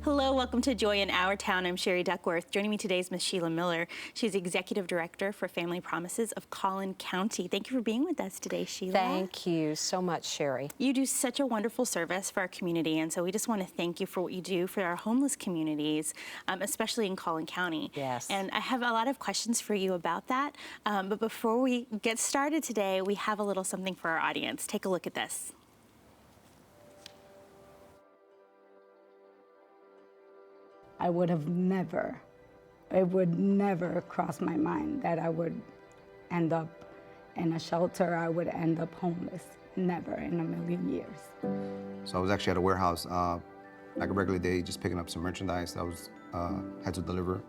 Hello, welcome to Joy in Our Town. I'm Sherry Duckworth. Joining me today is Ms. Sheila Miller. She's Executive Director for Family Promises of Collin County. Thank you for being with us today, Sheila. Thank you so much, Sherry. You do such a wonderful service for our community, and so we just want to thank you for what you do for our homeless communities, especially in Collin County. Yes. And I have a lot of questions for you about that, but before we get started today, we have a little something for our audience. Take a look at this. I would have never, it would never cross my mind that I would end up in a shelter, I would end up homeless. Never in a million years. So I was actually at a warehouse, like a regular day, just picking up some merchandise that I was had to deliver.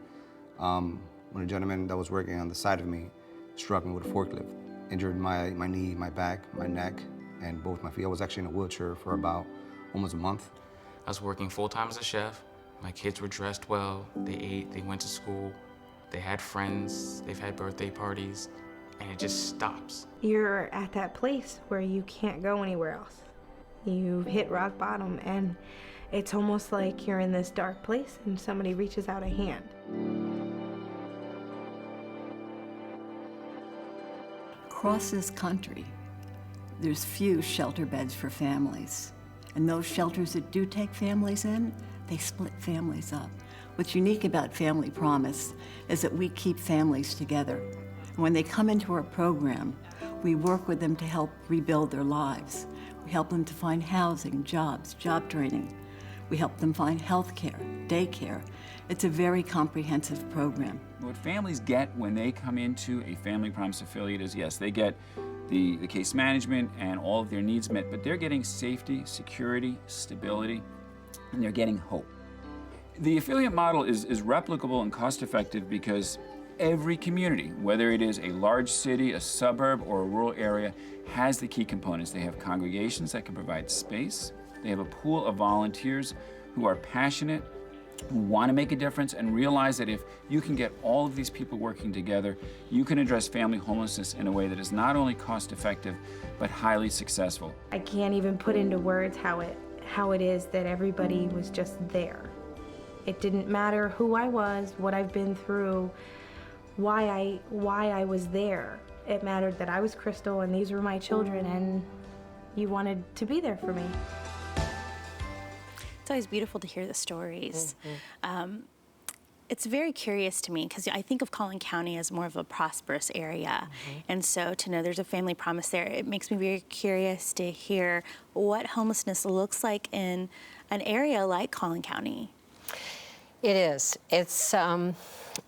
When a gentleman that was working on the side of me struck me with a forklift, injured my knee, my back, my neck, and both my feet. I was actually in a wheelchair for about almost a month. I was working full-time as a chef. My kids were dressed well, they ate, they went to school, they had friends, they've had birthday parties, and it just stops. You're at that place where you can't go anywhere else. You've hit rock bottom, and it's almost like you're in this dark place and somebody reaches out a hand. Across this country, there's few shelter beds for families. And those shelters that do take families in, they split families up. What's unique about Family Promise is that we keep families together. And when they come into our program, we work with them to help rebuild their lives. We help them to find housing, jobs, job training. We help them find health care, daycare. It's a very comprehensive program. What families get when they come into a Family Promise affiliate is, yes, they get the case management and all of their needs met, but they're getting safety, security, stability, and they're getting hope. The affiliate model is replicable and cost-effective because every community, whether it is a large city, a suburb, or a rural area, has the key components. They have congregations that can provide space. They have a pool of volunteers who are passionate, who want to make a difference and realize that if you can get all of these people working together, you can address family homelessness in a way that is not only cost-effective, but highly successful. I can't even put into words how it is that everybody was just there. It didn't matter who I was, what I've been through, why I was there. It mattered that I was Crystal and these were my children and you wanted to be there for me. It's always beautiful to hear the stories. It's very curious to me because I think of Collin County as more of a prosperous area. And so to know there's a Family Promise there, it makes me very curious to hear what homelessness looks like in an area like Collin County. It is.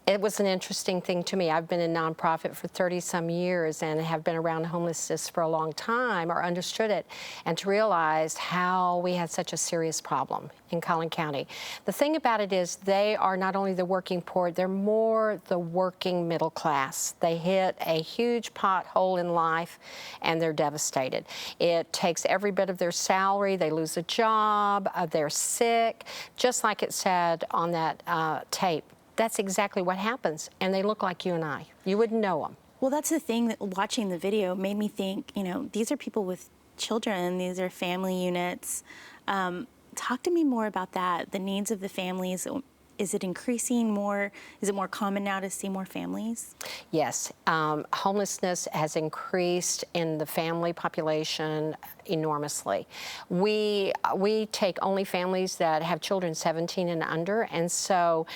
It was an interesting thing to me. I've been in nonprofit for 30-some years and have been around homelessness for a long time, or understood it, and to realize how we had such a serious problem in Collin County. The thing about it is they are not only the working poor, they're more the working middle class. They hit a huge pothole in life and they're devastated. It takes every bit of their salary, they lose a job, they're sick, just like it said on that tape. That's exactly what happens, and they look like you and I. You wouldn't know them. Well, that's the thing that watching the video made me think, you know, these are people with children, these are family units. Talk to me more about that, the needs of the families. Is it increasing more? Is it more common now to see more families? Yes, homelessness has increased in the family population enormously. We take only families that have children 17 and under, and so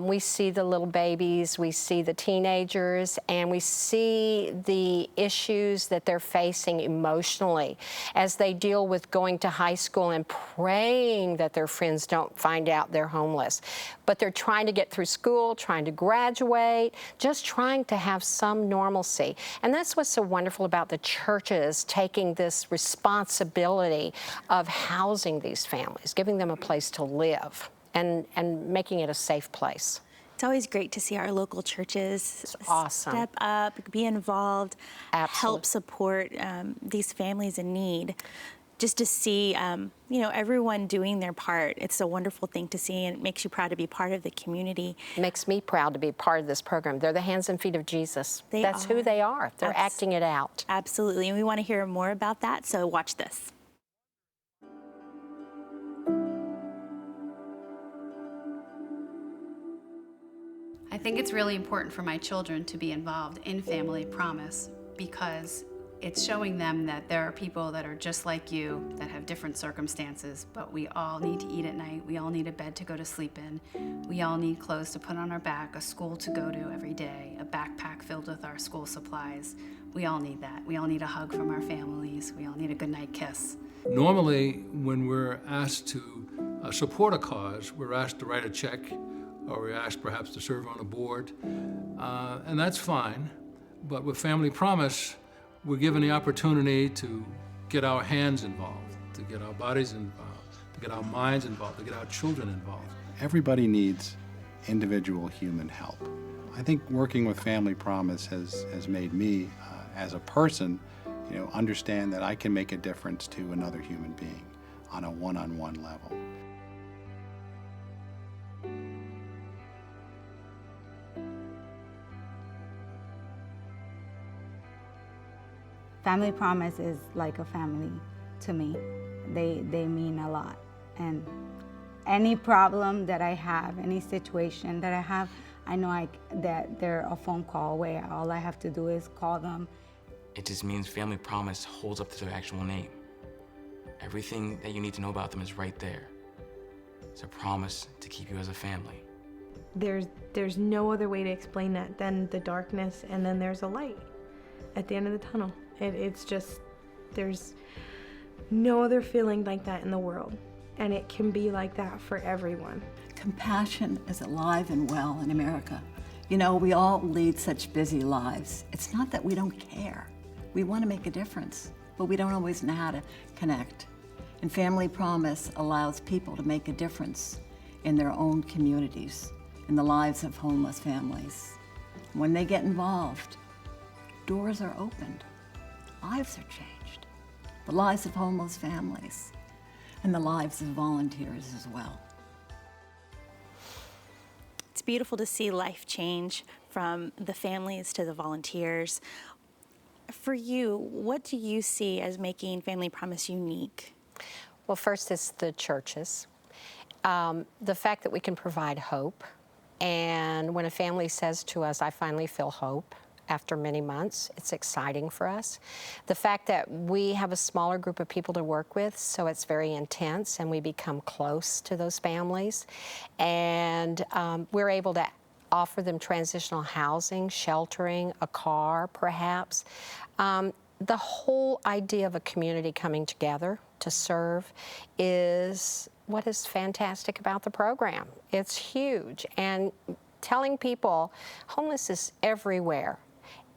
we see the little babies, we see the teenagers, and we see the issues that they're facing emotionally as they deal with going to high school and praying that their friends don't find out they're homeless. But they're trying to get through school, trying to graduate, just trying to have some normalcy. And that's what's so wonderful about the churches taking this responsibility of housing these families, giving them a place to live and making it a safe place. It's always great to see our local churches step up, be involved, help support these families in need. Just to see, you know, everyone doing their part. It's a wonderful thing to see, and it makes you proud to be part of the community. It makes me proud to be part of this program. They're the hands and feet of Jesus. That's who they are. They're acting it out. Absolutely, and we want to hear more about that, so watch this. think it's really important for my children to be involved in Family Promise because it's showing them that there are people that are just like you that have different circumstances, but we all need to eat at night. We all need a bed to go to sleep in. We all need clothes to put on our back, a school to go to every day, a backpack filled with our school supplies. We all need that. We all need a hug from our families. We all need a goodnight kiss. Normally, when we're asked to support a cause, we're asked to write a check, or we're asked perhaps to serve on a board, and that's fine. But with Family Promise, we're given the opportunity to get our hands involved, to get our bodies involved, to get our minds involved, to get our children involved. Everybody needs individual human help. I think working with Family Promise has made me, as a person, understand that I can make a difference to another human being on a one-on-one level. Family Promise is like a family to me. They mean a lot. And any problem that I have, any situation that I have, I know that they're a phone call away. All I have to do is call them. It just means Family Promise holds up to their actual name. Everything that you need to know about them is right there. It's a promise to keep you as a family. There's no other way to explain that than the darkness, and then there's a light at the end of the tunnel. It's just, there's no other feeling like that in the world. And it can be like that for everyone. Compassion is alive and well in America. We all lead such busy lives. It's not that we don't care. We want to make a difference, but we don't always know how to connect. And Family Promise allows people to make a difference in their own communities, in the lives of homeless families. When they get involved, doors are opened. Lives are changed. The lives of homeless families and the lives of volunteers as well. It's beautiful to see life change from the families to the volunteers. For you, what do you see as making Family Promise unique? Well, first it's the churches. The fact that we can provide hope. And when a family says to us, I finally feel hope, after many months, it's exciting for us. The fact that we have a smaller group of people to work with, so it's very intense, and we become close to those families. And we're able to offer them transitional housing, sheltering, a car, perhaps. The whole idea of a community coming together to serve is what is fantastic about the program. It's huge. And telling people homeless is everywhere.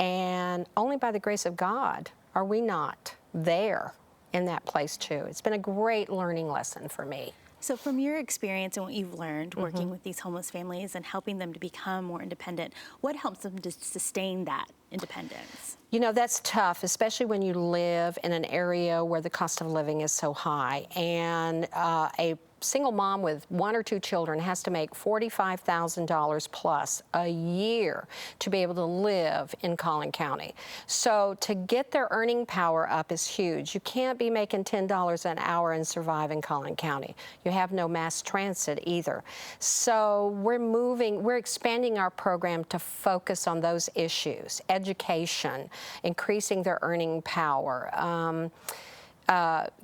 And only by the grace of God are we not there in that place too. It's been a great learning lesson for me. So from your experience and what you've learned working with these homeless families and helping them to become more independent, what helps them to sustain that independence? That's tough, especially when you live in an area where the cost of living is so high. And a single mom with 1 or 2 children has to make $45,000 plus a year to be able to live in Collin County. So to get their earning power up is huge. You can't be making $10 an hour and survive in Collin County. You have no mass transit either. So we're expanding our program to focus on those issues: education, increasing their earning power,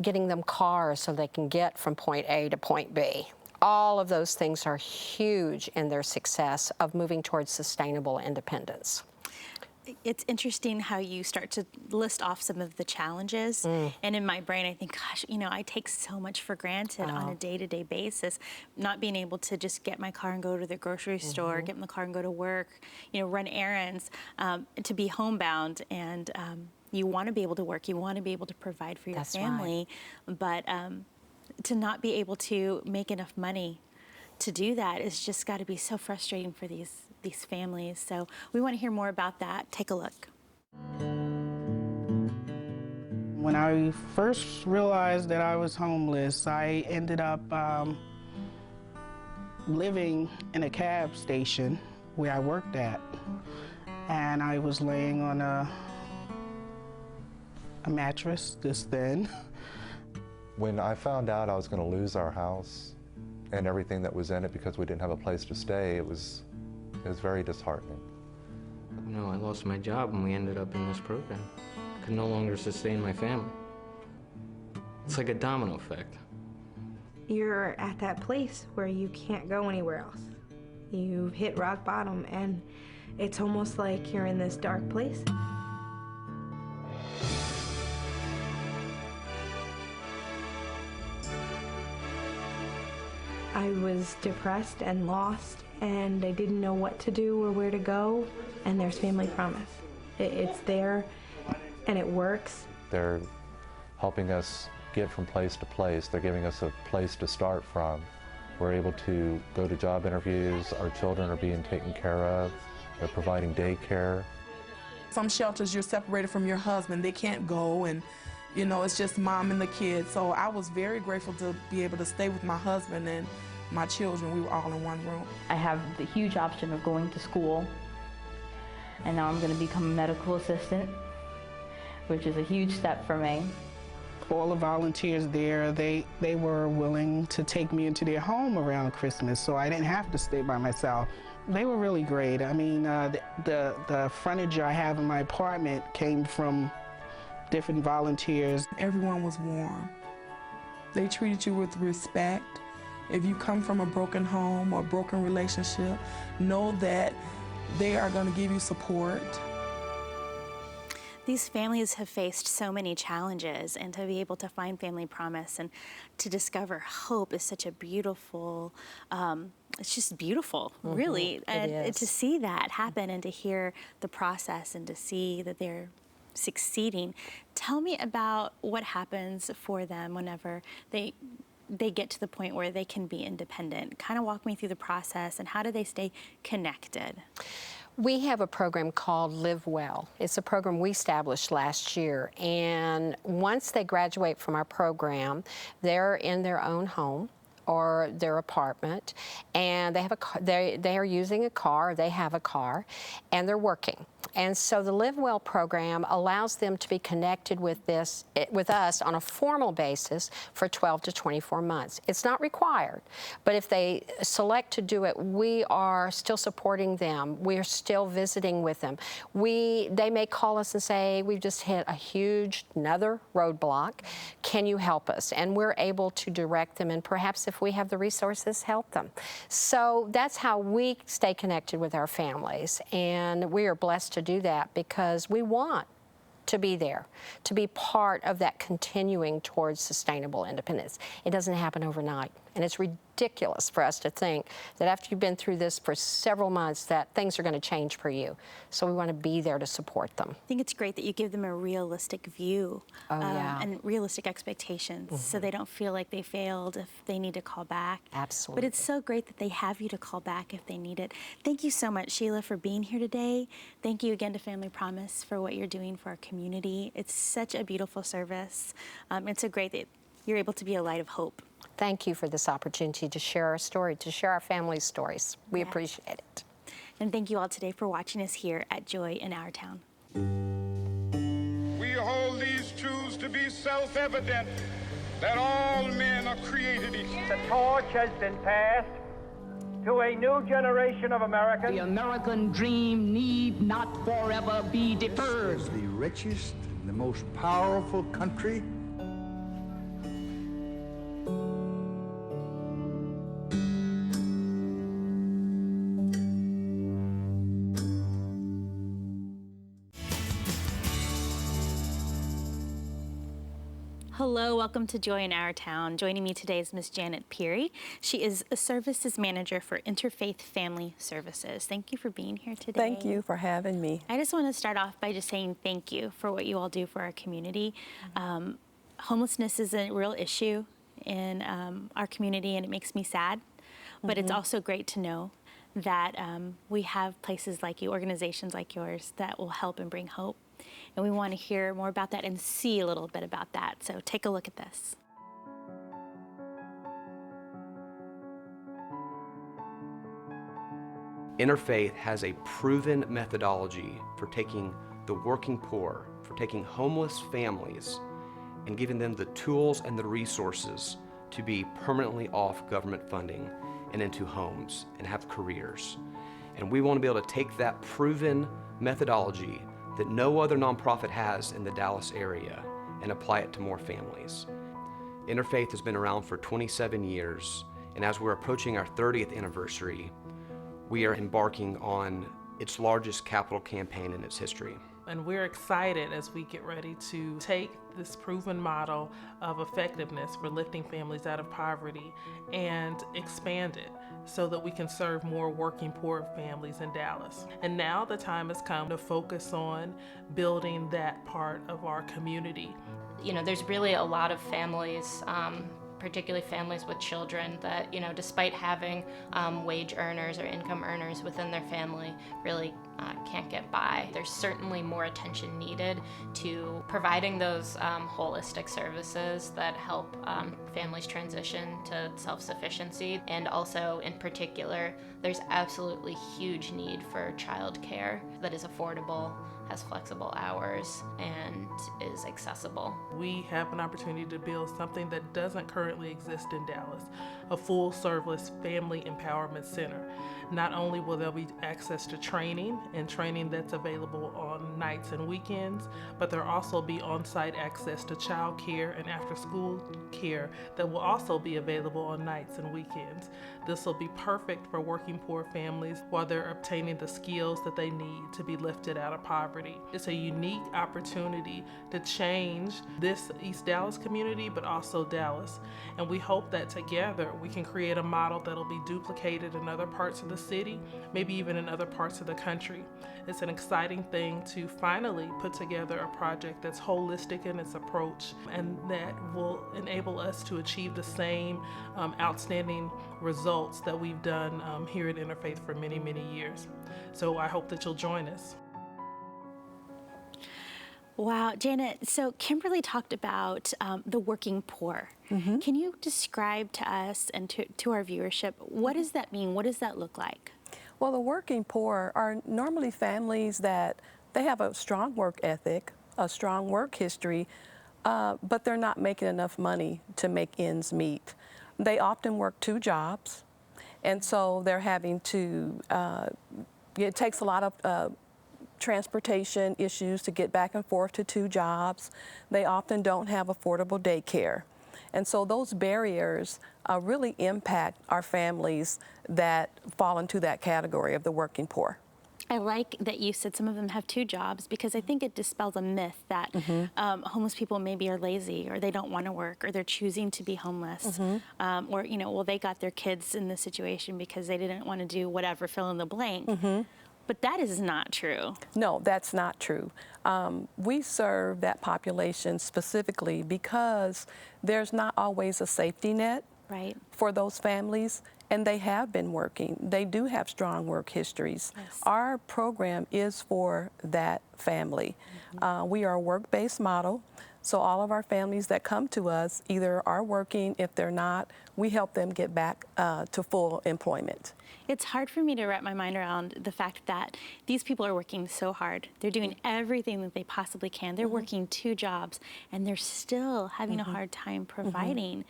getting them cars so they can get from point A to point B. All of those things are huge in their success of moving towards sustainable independence. It's interesting how you start to list off some of the challenges. And in my brain, I think, gosh, I take so much for granted on a day-to-day basis, not being able to just get my car and go to the grocery store, get in the car and go to work, run errands, to be homebound. And you want to be able to work, you want to be able to provide for your family, but to not be able to make enough money to do that is just got to be so frustrating for these families. So we want to hear more about that. Take a look. When I first realized that I was homeless, I ended up living in a cab station where I worked at. And I was laying on a mattress this thin. When I found out I was going to lose our house and everything that was in it because we didn't have a place to stay, it was It was very disheartening. You know, I lost my job and we ended up in this program. I could no longer sustain my family. It's like a domino effect. You're at that place where you can't go anywhere else. You've hit rock bottom, and it's almost like you're in this dark place. I was depressed and lost, and I didn't know what to do or where to go, and there's Family Promise. It's there, and it works. They're helping us get from place to place. They're giving us a place to start from. We're able to go to job interviews. Our children are being taken care of. They're providing daycare. Some shelters, you're separated from your husband. They can't go, and you know, it's just mom and the kids. So I was very grateful to be able to stay with my husband and my children. We were all in one room. I have the huge option of going to school, and now I'm going to become a medical assistant, which is a huge step for me. All the volunteers there, they were willing to take me into their home around Christmas, so I didn't have to stay by myself. They were really great. I mean, the furniture I have in my apartment came from different volunteers. Everyone was warm. They treated you with respect. If you come from a broken home or a broken relationship, know that they are going to give you support. These families have faced so many challenges, and to be able to find Family Promise and to discover hope is such a beautiful, it's just beautiful, really. And to see that happen and to hear the process and to see that they're succeeding. Tell me about what happens for them whenever they get to the point where they can be independent. Kind of walk me through the process, and how do they stay connected? We have a program called Live Well. It's a program we established last year, and once they graduate from our program, they're in their own home or their apartment, and they have they are using a car, they have a car, and they're working. And so the Live Well program allows them to be connected with us on a formal basis for 12 to 24 months. It's not required, but if they select to do it, we are still supporting them. We are still visiting with them. They may call us and say, we've just hit another roadblock. Can you help us? And we're able to direct them, and perhaps if we have the resources, help them. So that's how we stay connected with our families, and we are blessed to do that because we want to be there, to be part of that continuing towards sustainable independence. It doesn't happen overnight, and it's ridiculous for us to think that after you've been through this for several months that things are going to change for you. So we want to be there to support them. I think it's great that you give them a realistic view and realistic expectations so they don't feel like they failed if they need to call back. Absolutely. But it's so great that they have you to call back if they need it. Thank you so much, Sheila, for being here today. Thank you again to Family Promise for what you're doing for our community. It's such a beautiful service. It's so great that you're able to be a light of hope. Thank you for this opportunity to share our story, to share our family's stories. We appreciate it. And thank you all today for watching us here at Joy in Our Town. We hold these truths to be self-evident, that all men are created equal. The torch has been passed to a new generation of Americans. The American dream need not forever be deferred. This is the richest and the most powerful country. Hello, welcome to Joy in Our Town. Joining me today is Ms. Janet Peary. She is a services manager for Interfaith Family Services. Thank you for being here today. Thank you for having me. I just want to start off by just saying thank you for what you all do for our community. Homelessness is a real issue in our community, and it makes me sad, but it's also great to know that we have places like you, organizations like yours, that will help and bring hope. And we want to hear more about that and see a little bit about that. So take a look at this. Interfaith has a proven methodology for taking the working poor, for taking homeless families, and giving them the tools and the resources to be permanently off government funding and into homes and have careers. And we want to be able to take that proven methodology that no other nonprofit has in the Dallas area and apply it to more families. Interfaith has been around for 27 years, and as we're approaching our 30th anniversary, we are embarking on its largest capital campaign in its history. And we're excited as we get ready to take this proven model of effectiveness for lifting families out of poverty and expand it so that we can serve more working poor families in Dallas. And now the time has come to focus on building that part of our community. You know, there's really a lot of families, particularly families with children, that, you know, despite having wage earners or income earners within their family, really can't get by. There's certainly more attention needed to providing those holistic services that help families transition to self-sufficiency. And also, in particular, there's absolutely huge need for childcare that is affordable, has flexible hours, and is accessible. We have an opportunity to build something that doesn't currently exist in Dallas, a full-service family empowerment center. Not only will there be access to training, and training that's available on nights and weekends, but there'll also be on-site access to child care and after-school care that will also be available on nights and weekends. This will be perfect for working poor families while they're obtaining the skills that they need to be lifted out of poverty. It's a unique opportunity to change this East Dallas community, but also Dallas. And we hope that together we can create a model that'll be duplicated in other parts of the city, maybe even in other parts of the country. It's an exciting thing to finally put together a project that's holistic in its approach and that will enable us to achieve the same outstanding results that we've done here at Interfaith for many, many years. So I hope that you'll join us. Wow, Janet, so Kimberly talked about the working poor. Mm-hmm. Can you describe to us and to our viewership, what does that mean? What does that look like? Well, the working poor are normally families that they have a strong work ethic, a strong work history, but they're not making enough money to make ends meet. They often work 2 jobs, and so they're having to, it takes a lot of transportation issues to get back and forth to 2 jobs. They often don't have affordable daycare. And so those barriers really impact our families that fall into that category of the working poor. I like that you said some of them have 2 jobs, because I think it dispels a myth that homeless people maybe are lazy, or they don't want to work, or they're choosing to be homeless, or, you know, well, they got their kids in this situation because they didn't want to do whatever, fill in the blank. But that is not true. No, that's not true. We serve that population specifically because there's not always a safety net for those families, and they have been working. They do have strong work histories. Yes. Our program is for that family. We are a work-based model, so all of our families that come to us either are working. If they're not, we help them get back to full employment. It's hard for me to wrap my mind around the fact that these people are working so hard. They're doing everything that they possibly can. They're working 2 jobs, and they're still having a hard time providing.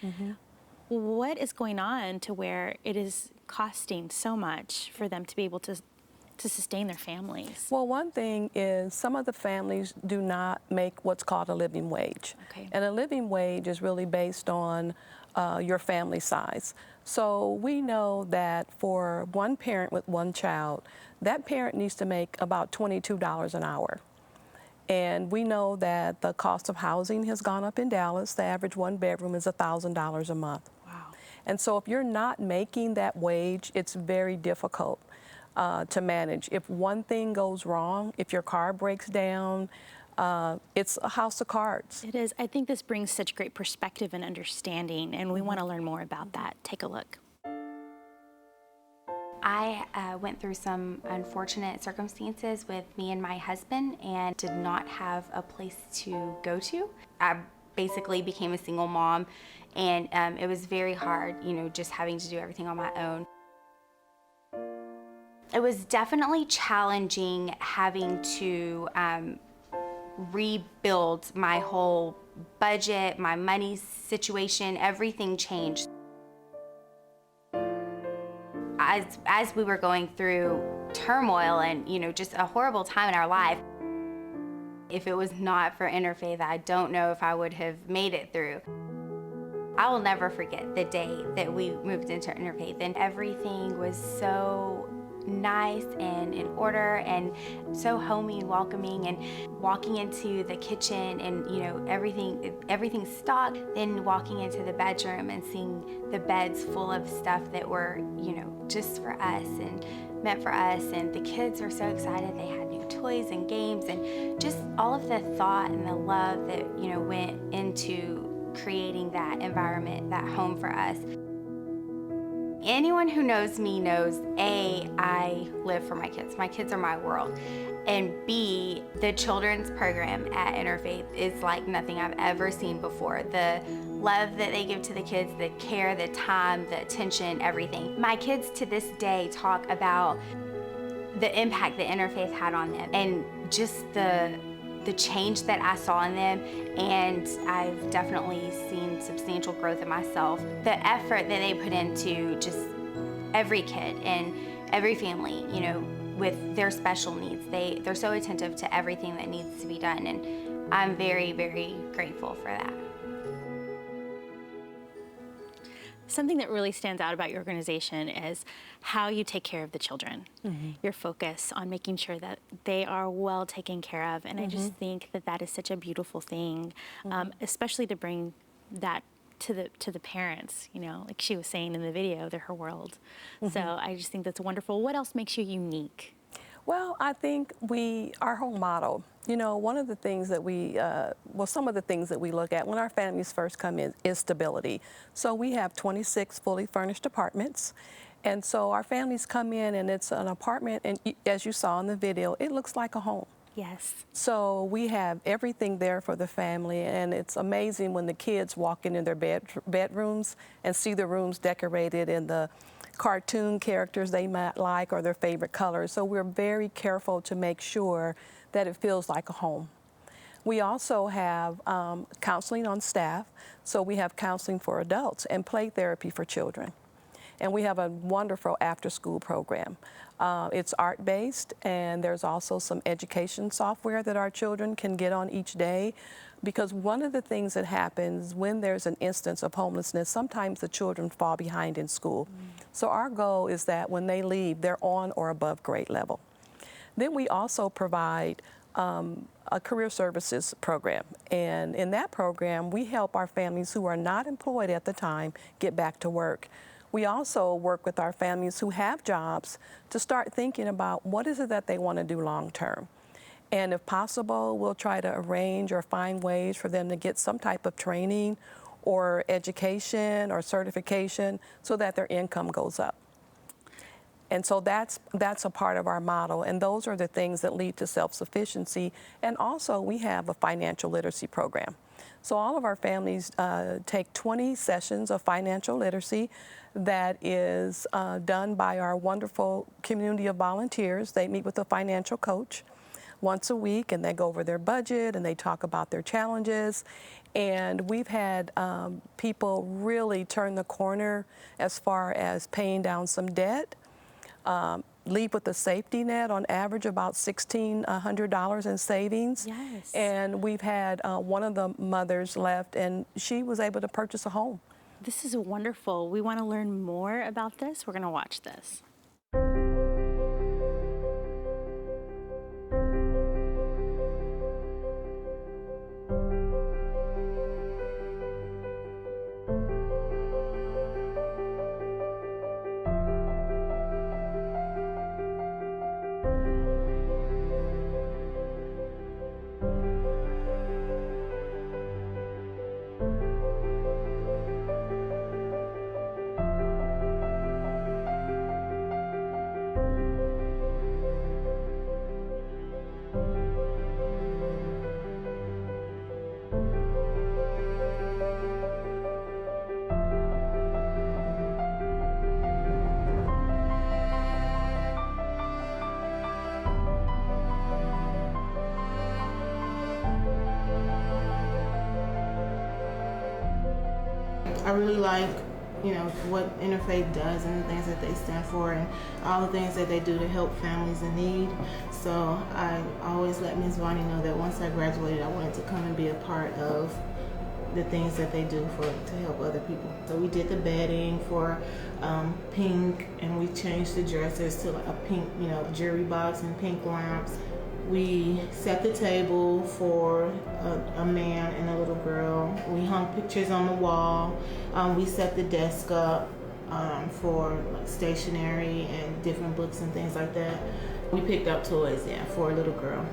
What is going on to where it is costing so much for them to be able to sustain their families? Well, one thing is some of the families do not make what's called a living wage. And a living wage is really based on your family size. So we know that for one parent with 1 child, that parent needs to make about $22 an hour. And we know that the cost of housing has gone up in Dallas. The average 1-bedroom is $1,000 a month. Wow. And so if you're not making that wage, it's very difficult to manage. If one thing goes wrong, if your car breaks down, it's a house of cards. It is. I think this brings such great perspective and understanding, and we want to learn more about that. Take a look. I went through some unfortunate circumstances with me and my husband and did not have a place to go to. I basically became a single mom, and it was very hard, you know, just having to do everything on my own. It was definitely challenging having to rebuild my whole budget, my money situation, everything changed. as we were going through turmoil and, you know, just a horrible time in our life. If it was not for Interfaith, I don't know if I would have made it through. I will never forget the day that we moved into Interfaith, and everything was so nice and in order and so homey and welcoming, and walking into the kitchen and, you know, everything's stocked, then walking into the bedroom and seeing the beds full of stuff that were, you know, just for us and meant for us, and the kids were so excited. They had new toys and games, and just all of the thought and the love that, you know, went into creating that environment, that home for us. Anyone who knows me knows, A, I live for my kids. My kids are my world. And B, the children's program at Interfaith is like nothing I've ever seen before. The love that they give to the kids, the care, the time, the attention, everything. My kids to this day talk about the impact that Interfaith had on them, and just the change that I saw in them, and I've definitely seen substantial growth in myself. The effort that they put into just every kid and every family, you know, with their special needs, they're so attentive to everything that needs to be done, and I'm very, very grateful for that. Something that really stands out about your organization is how you take care of the children. Your focus on making sure that they are well taken care of. And I just think that that is such a beautiful thing, especially to bring that to the parents, you know, like she was saying in the video, they're her world. So I just think that's wonderful. What else makes you unique? Well, I think our whole model, you know, one of the things that some of the things that we look at when our families first come in is stability. So we have 26 fully furnished apartments. And so our families come in and it's an apartment, and as you saw in the video, it looks like a home. Yes. So we have everything there for the family, and it's amazing when the kids walk in their bedrooms and see the rooms decorated in the cartoon characters they might like or their favorite colors. So we're very careful to make sure that it feels like a home. We also have counseling on staff. So we have counseling for adults and play therapy for children. And we have a wonderful after-school program. It's art-based, and there's also some education software that our children can get on each day, because one of the things that happens when there's an instance of homelessness, sometimes the children fall behind in school. So our goal is that when they leave, they're on or above grade level. Then we also provide a career services program, and in that program, we help our families who are not employed at the time get back to work. We also work with our families who have jobs to start thinking about what is it that they want to do long term. And if possible, we'll try to arrange or find ways for them to get some type of training or education or certification so that their income goes up. And so that's a part of our model, and those are the things that lead to self-sufficiency. And also we have a financial literacy program. So all of our families take 20 sessions of financial literacy that is done by our wonderful community of volunteers. They meet with a financial coach once a week, and they go over their budget and they talk about their challenges. And we've had people really turn the corner as far as paying down some debt, leave with a safety net, on average about $1,600 in savings. Yes. And we've had one of the mothers left, and she was able to purchase a home. This is wonderful. We want to learn more about this. We're going to watch this. I really like you know, what Interfaith does and the things that they stand for and all the things that they do to help families in need. So I always let Ms. Vonnie know that once I graduated, I wanted to come and be a part of the things that they do to help other people. So we did the bedding for pink, and we changed the dressers to a pink, you know, jewelry box and pink lamps. We set the table for a man and a little girl. We hung pictures on the wall. We set the desk up for like stationery and different books and things like that. We picked up toys, yeah, for a little girl.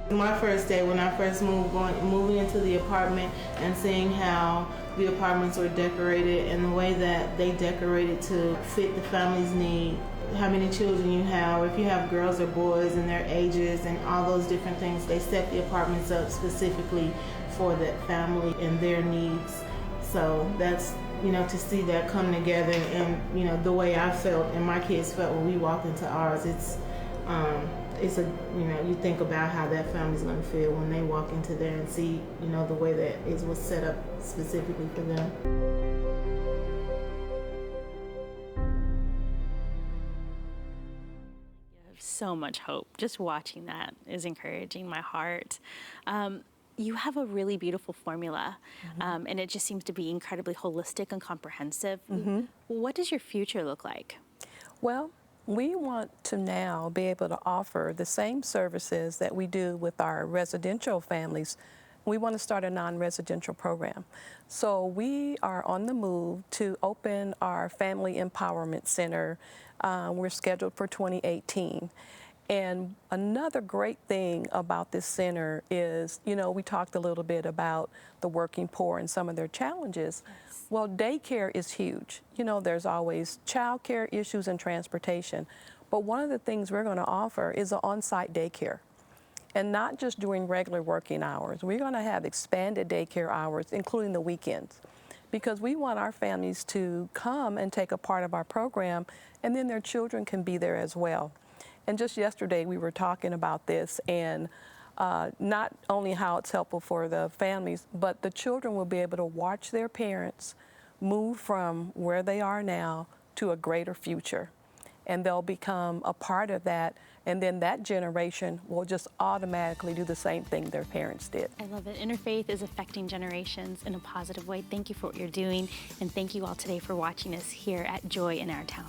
My first day when I first moving into the apartment and seeing how the apartments were decorated and the way that they decorated to fit the family's need, how many children you have, if you have girls or boys and their ages and all those different things, they set the apartments up specifically for that family and their needs. So that's, you know, to see that come together and, you know, the way I felt and my kids felt when we walked into ours, it's a, you know, you think about how that family's going to feel when they walk into there and see, you know, the way that it was set up specifically for them. So much hope. Just watching that is encouraging my heart. You have a really beautiful formula, and it just seems to be incredibly holistic and comprehensive. What does your future look like? Well, we want to now be able to offer the same services that we do with our residential families. We want to start a non-residential program. So we are on the move to open our Family Empowerment Center. We're scheduled for 2018. And another great thing about this center is, you know, we talked a little bit about the working poor and some of their challenges. Yes. Well, daycare is huge. You know, there's always childcare issues and transportation. But one of the things we're going to offer is an on-site daycare. And not just during regular working hours. We're going to have expanded daycare hours, including the weekends, because we want our families to come and take a part of our program, and then their children can be there as well. And just yesterday we were talking about this, and not only how it's helpful for the families, but the children will be able to watch their parents move from where they are now to a greater future. And they'll become a part of that, and then that generation will just automatically do the same thing their parents did. I love it. Interfaith is affecting generations in a positive way. Thank you for what you're doing, and thank you all today for watching us here at Joy in Our Town.